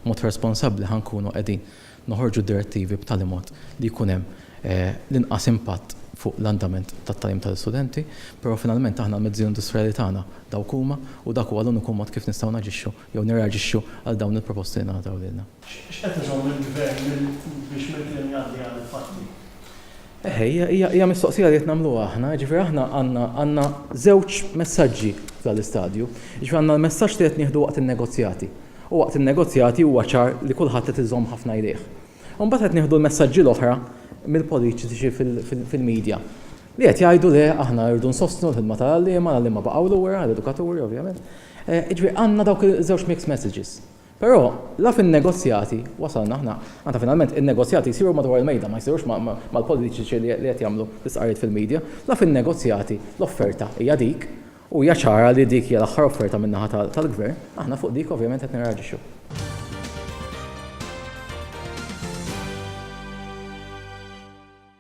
mod responsabbli ħankunu qegħdin noħorġu direttivi b'tali mod li jkun hemm l-inqas impatt fuq l-andament tat-tagħlim tal-istudenti, però finalment aħna l-mezzi industrijali tagħna dawk huma u dak huwa l-uniku mod kif nistgħu naġixxu jew nirreaġixxu għal dawn il-proposti li nagħtaw lilna. X'qed iżomm il-gvern biex mill-kliem jgħaddi għal il-fatti? Hija mistoqsija li qed nagħmluha aħna, ġifieri aħna għandna żewġ messaġġi fl-istadju. Ġifieri għandna l-messaġġ li qed nieħdu waqt in-negozjati. U waqt in-negozjati huwa ċar li kulħadd qed iżomm ħafna jdejh. U mbagħad qed nieħdu l-messaġġi l-oħra mill-politiċi fil-medja li qed jgħidu li aħna rridu nsostnu l-ħidma tal-għalliema baqgħu lura, l-edukaturi ovvjament. Ġifieri għandna dawk iż-żewġ mixed messages. Però la fin-negozjati wasalna aħna finalment in-negozjati jsiru madwar il-mejda, ma jsirux mal-politiċi li qed jagħmlu l-isqarijiet fil-medja, la fin-negozjati l-offerta hija dik u hija ċara li dik hija l-aħħar offerta min-naħa tal-gvern, aħna fuq dik ovvjament qed nirreaġixxu.